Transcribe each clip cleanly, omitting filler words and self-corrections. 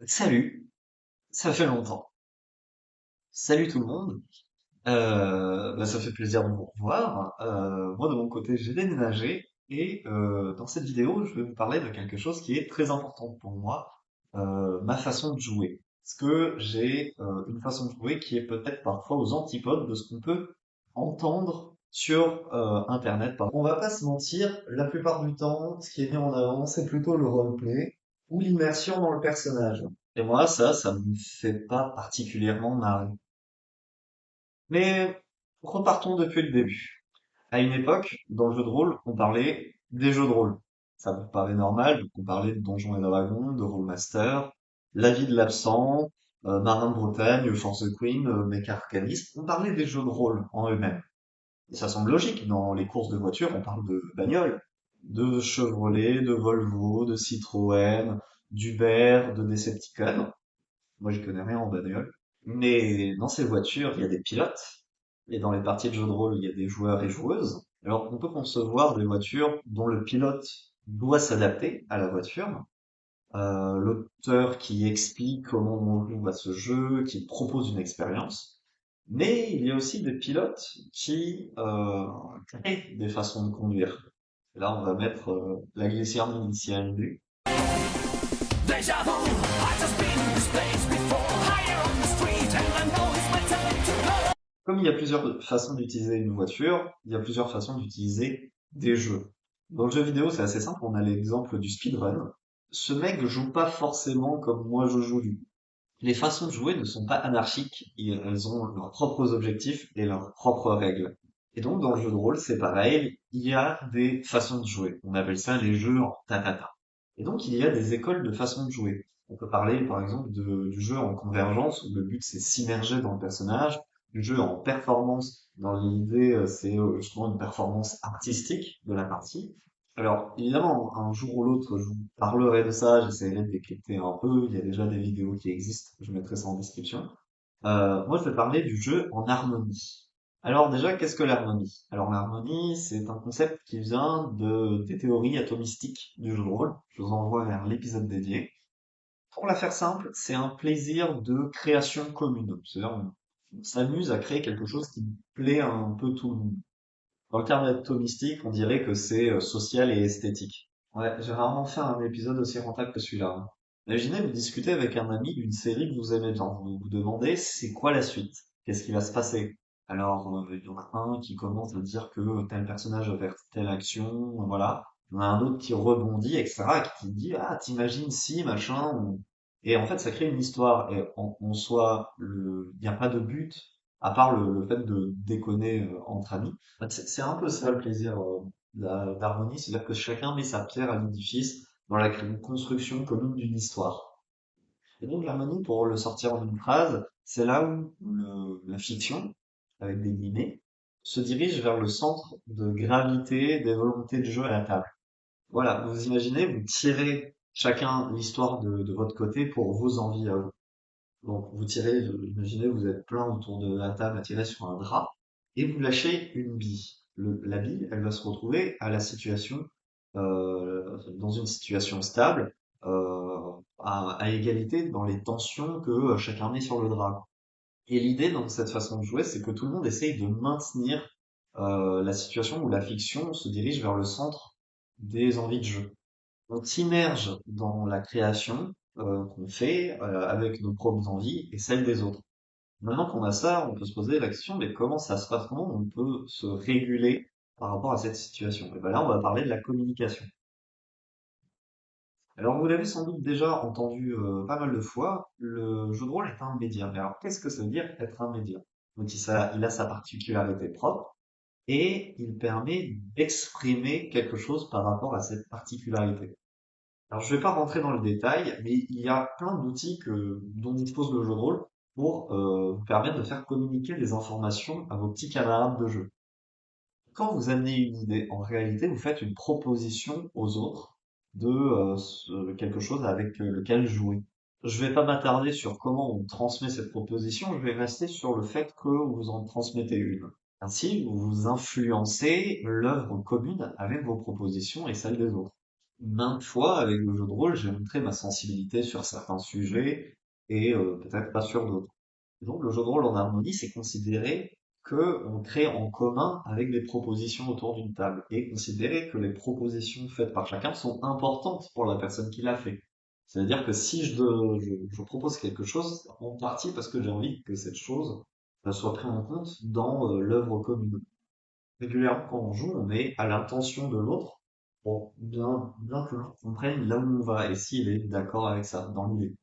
Salut, ça fait longtemps. Salut tout le monde. Ça fait plaisir de vous revoir. Moi de mon côté, j'ai déménagé et dans cette vidéo, je vais vous parler de quelque chose qui est très important pour moi, ma façon de jouer. Parce que j'ai une façon de jouer qui est peut-être parfois aux antipodes de ce qu'on peut entendre sur Internet. On va pas se mentir, la plupart du temps, ce qui est mis en avant, c'est plutôt le roleplay ou l'immersion dans le personnage. Et moi, ça me fait pas particulièrement marrer. Mais repartons depuis le début. À une époque, dans le jeu de rôle, on parlait des jeux de rôle. Ça vous paraît normal, donc on parlait de Donjons et Dragons, de Rollmaster, La vie de l'absent, Marin de Bretagne, Force the Queen, Mecha Arcanist. On parlait des jeux de rôle en eux-mêmes. Et ça semble logique, dans les courses de voitures, on parle de bagnole, de Chevrolet, de Volvo, de Citroën, d'Uber, de Decepticon. Moi, je connais rien en bagnole. Mais dans ces voitures, il y a des pilotes. Et dans les parties de jeux de rôle, il y a des joueurs et joueuses. Alors, on peut concevoir des voitures dont le pilote doit s'adapter à la voiture. L'auteur qui explique comment on joue à ce jeu, qui propose une expérience. Mais il y a aussi des pilotes qui créent des façons de conduire. Là, on va mettre la glissière initiale du. Deja vu, I just been in this place before. Higher on the street, and I know it's my time to go. Comme il y a plusieurs façons d'utiliser une voiture, il y a plusieurs façons d'utiliser des jeux. Dans le jeu vidéo, c'est assez simple, on a l'exemple du speedrun. Ce mec joue pas forcément comme moi je joue lui. Les façons de jouer ne sont pas anarchiques, elles ont leurs propres objectifs et leurs propres règles. Et donc dans le jeu de rôle, c'est pareil, il y a des façons de jouer. On appelle ça les jeux en tatata. Et donc il y a des écoles de façons de jouer. On peut parler par exemple du jeu en convergence où le but c'est s'immerger dans le personnage, du jeu en performance dans l'idée c'est justement une performance artistique de la partie. Alors évidemment un jour ou l'autre je vous parlerai de ça, j'essaierai de décrypter un peu, il y a déjà des vidéos qui existent, je mettrai ça en description. Moi je vais parler du jeu en harmonie. Alors déjà, qu'est-ce que l'harmonie? Alors l'harmonie, c'est un concept qui vient des théories atomistiques du jeu de rôle. Je vous envoie vers l'épisode dédié. Pour la faire simple, c'est un plaisir de création commune. C'est-à-dire, on s'amuse à créer quelque chose qui plaît à un peu tout le monde. Dans le terme atomistique, on dirait que c'est social et esthétique. Ouais, j'ai rarement fait un épisode aussi rentable que celui-là, hein. Imaginez, vous discutez avec un ami d'une série que vous aimez bien. Vous vous demandez c'est quoi la suite? Qu'est-ce qui va se passer? Alors, il y en a un qui commence à dire que tel personnage va faire telle action, voilà. Il y en a un autre qui rebondit, etc., qui dit, ah, t'imagines si, machin. Et en fait, ça crée une histoire. Et en soi, il n'y a pas de but, à part le fait de déconner entre amis. C'est un peu ça le plaisir d'harmonie, c'est-à-dire que chacun met sa pierre à l'édifice dans la construction commune d'une histoire. Et donc l'harmonie, pour le sortir en une phrase, c'est là où la fiction, avec des guillemets, se dirige vers le centre de gravité des volontés de jeu à la table. Voilà, vous imaginez, vous tirez chacun l'histoire de votre côté pour vos envies à vous. Donc vous tirez, imaginez, vous êtes plein autour de la table à tirer sur un drap, et vous lâchez une bille. La bille, elle va se retrouver à la situation, dans une situation stable, à égalité dans les tensions que chacun met sur le drap. Et l'idée dans cette façon de jouer, c'est que tout le monde essaye de maintenir la situation où la fiction se dirige vers le centre des envies de jeu. On s'immerge dans la création qu'on fait avec nos propres envies et celles des autres. Maintenant qu'on a ça, on peut se poser la question, mais comment ça se passe? Comment on peut se réguler par rapport à cette situation? Et ben là, on va parler de la communication. Alors, vous l'avez sans doute déjà entendu pas mal de fois, le jeu de rôle est un média. Mais alors, qu'est-ce que ça veut dire être un média? Donc, il a sa particularité propre et il permet d'exprimer quelque chose par rapport à cette particularité. Alors, je vais pas rentrer dans le détail, mais il y a plein d'outils dont dispose le jeu de rôle pour vous permettre de faire communiquer des informations à vos petits camarades de jeu. Quand vous amenez une idée, en réalité, vous faites une proposition aux autres de quelque chose avec lequel jouer. Je vais pas m'attarder sur comment on transmet cette proposition, je vais rester sur le fait que vous en transmettez une. Ainsi, vous influencez l'œuvre commune avec vos propositions et celles des autres. maintes fois, avec le jeu de rôle, j'ai montré ma sensibilité sur certains sujets et peut-être pas sur d'autres. Donc, le jeu de rôle en harmonie, c'est considérer que on crée en commun avec des propositions autour d'une table et considérer que les propositions faites par chacun sont importantes pour la personne qui l'a fait. C'est-à-dire que si je propose quelque chose, en partie parce que j'ai envie que cette chose soit prise en compte dans l'œuvre commune. Régulièrement, quand on joue, on est à l'intention de l'autre pour bien que l'autre comprenne là où on va et s'il est d'accord avec ça, dans l'idée.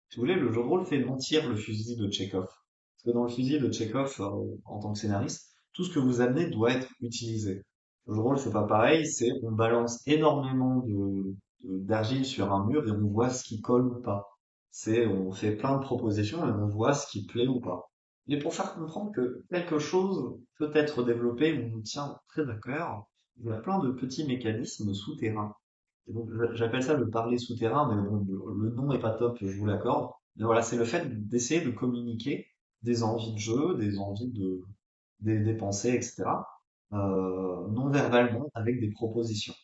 Si vous voulez, le jeu de rôle fait mentir le fusil de Tchekhov. Parce que dans le fusil de Tchekhov, en tant que scénariste, tout ce que vous amenez doit être utilisé. Le jeu de rôle, c'est pas pareil, c'est on balance énormément d'argile sur un mur et on voit ce qui colle ou pas. C'est on fait plein de propositions et on voit ce qui plaît ou pas. Et pour faire comprendre que quelque chose peut être développé ou nous tient très à cœur, il y a plein de petits mécanismes souterrains. Et donc, j'appelle ça le parler souterrain, mais bon, le nom est pas top, je vous l'accorde. Mais voilà, c'est le fait d'essayer de communiquer des envies de jeu, des envies des pensées, etc., non verbalement, avec des propositions.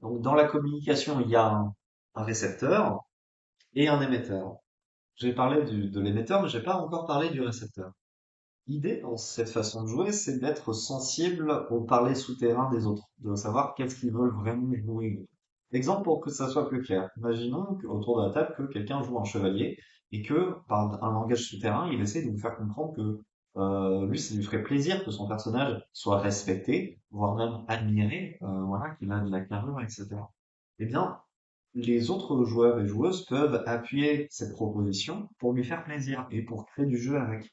Donc, dans la communication, il y a un récepteur et un émetteur. J'ai parlé de l'émetteur, mais j'ai pas encore parlé du récepteur. L'idée dans cette façon de jouer, c'est d'être sensible au parler souterrain des autres, de savoir qu'est-ce qu'ils veulent vraiment jouer. Exemple pour que ça soit plus clair. Imaginons autour de la table que quelqu'un joue un chevalier et que, par un langage souterrain, il essaie de vous faire comprendre que lui, ça lui ferait plaisir que son personnage soit respecté, voire même admiré, voilà, qu'il a de la carrure, etc. Eh bien, les autres joueurs et joueuses peuvent appuyer cette proposition pour lui faire plaisir et pour créer du jeu avec.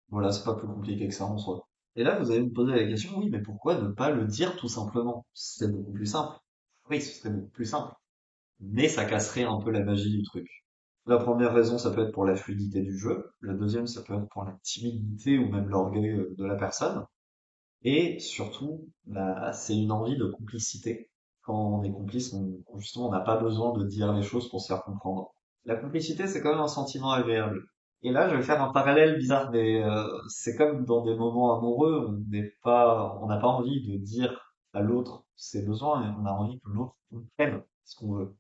Voilà, c'est pas plus compliqué que ça en soi. Et là, vous allez me poser la question, oui, mais pourquoi ne pas le dire tout simplement? C'est beaucoup plus simple. Oui, ce serait beaucoup plus simple. Mais ça casserait un peu la magie du truc. La première raison, ça peut être pour la fluidité du jeu. La deuxième, ça peut être pour la timidité ou même l'orgueil de la personne. Et surtout, bah, c'est une envie de complicité. Quand on est complice, justement, on n'a pas besoin de dire les choses pour se faire comprendre. La complicité, c'est quand même un sentiment agréable. Et là, je vais faire un parallèle bizarre, mais c'est comme dans des moments amoureux, on n'a pas envie de dire à l'autre ses besoins, et on a envie que l'autre comprenne ce qu'on veut.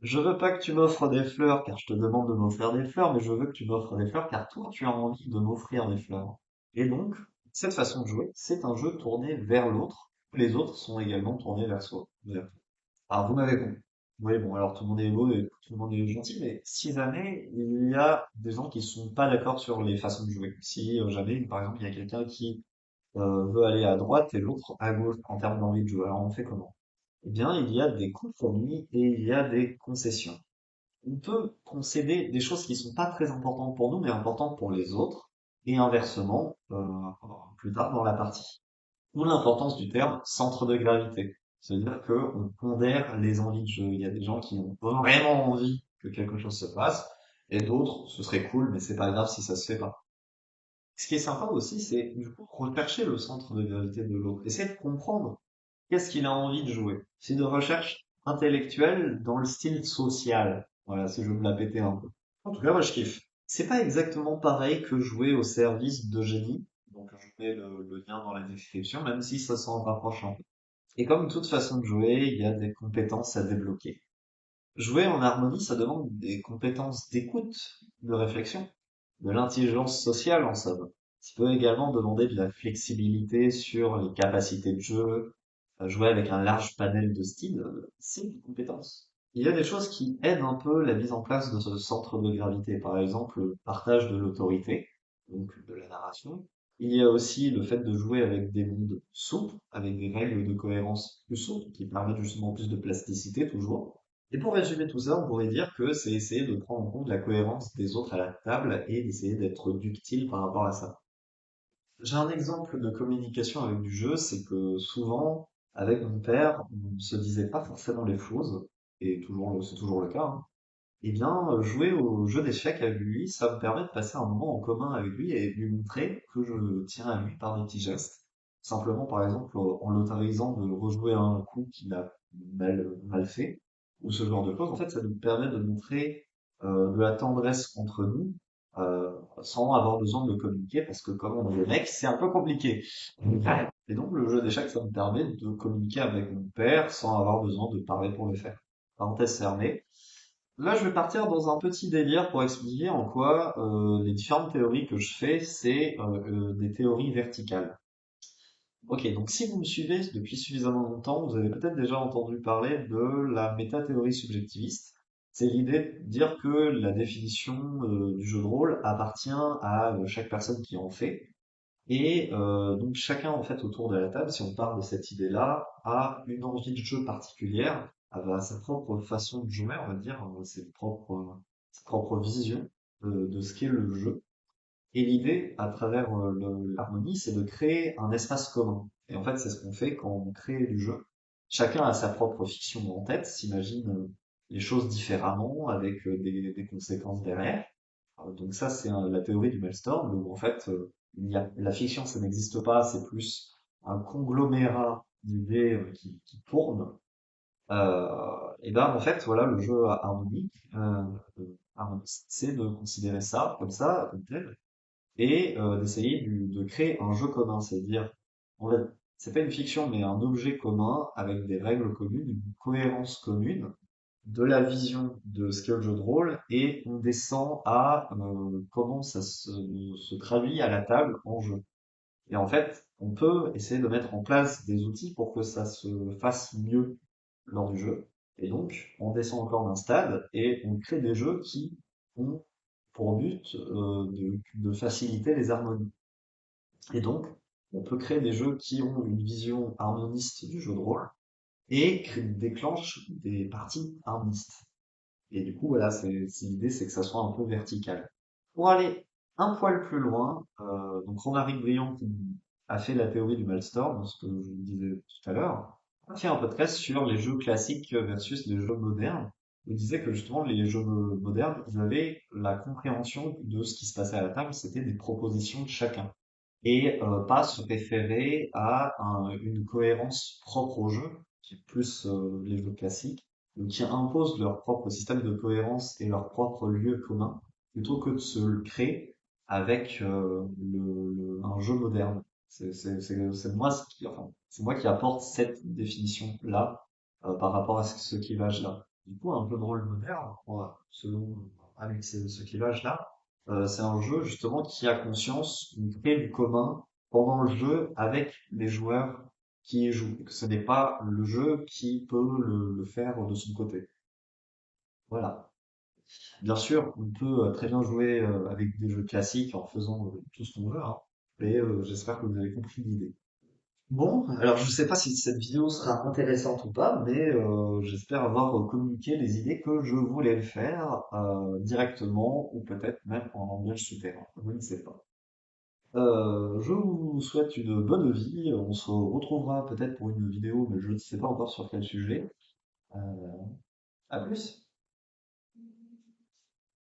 Je veux pas que tu m'offres des fleurs car je te demande de m'offrir des fleurs, mais je veux que tu m'offres des fleurs car toi tu as envie de m'offrir des fleurs. Et donc, cette façon de jouer, c'est un jeu tourné vers l'autre. Les autres sont également tournés vers soi. Alors, vous m'avez compris. Oui, bon, alors tout le monde est beau et tout le monde est gentil, mais si jamais il y a des gens qui sont pas d'accord sur les façons de jouer, si jamais, par exemple, il y a quelqu'un qui veut aller à droite et l'autre à gauche en termes d'envie de jouer, alors on fait comment? Eh bien, il y a des compromis et il y a des concessions. On peut concéder des choses qui sont pas très importantes pour nous, mais importantes pour les autres, et inversement, plus tard dans la partie. D'où l'importance du terme centre de gravité. C'est-à-dire qu'on pondère les envies de jeu. Il y a des gens qui ont vraiment envie que quelque chose se passe, et d'autres, ce serait cool, mais c'est pas grave si ça se fait pas. Ce qui est sympa aussi, c'est du coup rechercher le centre de gravité de l'autre. Essayer de comprendre qu'est-ce qu'il a envie de jouer. C'est de recherche intellectuelle dans le style social. Voilà, si je veux me la péter un peu. En tout cas, moi je kiffe. C'est pas exactement pareil que jouer au service de génie. Donc je mets le lien dans la description, même si ça s'en rapproche un peu. Et comme toute façon de jouer, il y a des compétences à débloquer. Jouer en harmonie, ça demande des compétences d'écoute, de réflexion, de l'intelligence sociale en somme. Ça peut également demander de la flexibilité sur les capacités de jeu, jouer avec un large panel de styles, c'est une compétence. Il y a des choses qui aident un peu la mise en place de ce centre de gravité, par exemple le partage de l'autorité, donc de la narration. Il y a aussi le fait de jouer avec des mondes souples, avec des règles de cohérence plus souples, qui permettent justement plus de plasticité toujours. Et pour résumer tout ça, on pourrait dire que c'est essayer de prendre en compte la cohérence des autres à la table et d'essayer d'être ductile par rapport à ça. J'ai un exemple de communication avec du jeu, c'est que souvent, avec mon père, on ne se disait pas forcément les choses, et toujours, c'est toujours le cas, hein. Eh bien, jouer au jeu d'échecs avec lui, ça me permet de passer un moment en commun avec lui et de lui montrer que je tiens à lui par des petits gestes. Simplement, par exemple, en l'autorisant de rejouer un coup qu'il a mal fait, ou ce genre de choses. En fait, ça nous permet de montrer de la tendresse entre nous, sans avoir besoin de le communiquer, parce que comme on est des mecs, c'est un peu compliqué. Et donc le jeu d'échecs, ça me permet de communiquer avec mon père sans avoir besoin de parler pour le faire. Parenthèse fermée. Là, je vais partir dans un petit délire pour expliquer en quoi les différentes théories que je fais, c'est des théories verticales. Ok, donc si vous me suivez depuis suffisamment longtemps, vous avez peut-être déjà entendu parler de la métathéorie subjectiviste. C'est l'idée de dire que la définition du jeu de rôle appartient à chaque personne qui en fait. Et donc chacun en fait autour de la table, si on parle de cette idée-là, a une envie de jeu particulière, a sa propre façon de jouer, on va dire, sa propre vision de ce qu'est le jeu. Et l'idée, à travers l'harmonie, c'est de créer un espace commun. Et en fait, c'est ce qu'on fait quand on crée du jeu. Chacun a sa propre fiction en tête, s'imagine les choses différemment, avec des conséquences derrière. Donc ça, c'est la théorie du Maelstrom, où en fait, la fiction, ça n'existe pas, c'est plus un conglomérat d'idées qui tournent. Et ben en fait, voilà, le jeu harmonique, harmoniste, c'est de considérer ça comme ça, comme tel, et d'essayer de créer un jeu commun, c'est-à-dire, en fait, c'est pas une fiction, mais un objet commun avec des règles communes, une cohérence commune de la vision de ce qu'est le jeu de rôle, et on descend à comment ça se traduit à la table en jeu. Et en fait, on peut essayer de mettre en place des outils pour que ça se fasse mieux lors du jeu. Et donc, on descend encore d'un stade et on crée des jeux qui ont pour but de faciliter les harmonies. Et donc, on peut créer des jeux qui ont une vision harmoniste du jeu de rôle et déclenchent des parties harmonistes. Et du coup, voilà, l'idée, c'est que ça soit un peu vertical. Pour aller un poil plus loin, donc Romaric Briand qui a fait la théorie du Maelstrom, ce que je vous disais tout à l'heure, a fait un podcast sur les jeux classiques versus les jeux modernes. Il disait que justement les jeux modernes, ils avaient la compréhension de ce qui se passait à la table, c'était des propositions de chacun et pas se référer à une cohérence propre au jeu, qui est plus les jeux classiques, donc qui imposent leur propre système de cohérence et leur propre lieu commun, plutôt que de se le créer avec un jeu moderne. C'est moi enfin, c'est moi qui apporte cette définition-là par rapport à ce clivage-là. Du coup, un jeu de rôle moderne, selon avec ce clivage-là, c'est un jeu justement qui a conscience qu'on crée du commun pendant le jeu avec les joueurs qui y jouent. Que ce n'est pas le jeu qui peut le faire de son côté. Voilà. Bien sûr, on peut très bien jouer avec des jeux classiques en faisant tout ce qu'on veut, hein. Mais j'espère que vous avez compris l'idée. Bon, alors je sais pas si cette vidéo sera intéressante ou pas, mais j'espère avoir communiqué les idées que je voulais faire directement ou peut-être même en langage souterrain. Je ne sais pas. Je vous souhaite une bonne vie. On se retrouvera peut-être pour une vidéo, mais je ne sais pas encore sur quel sujet. Euh, à plus.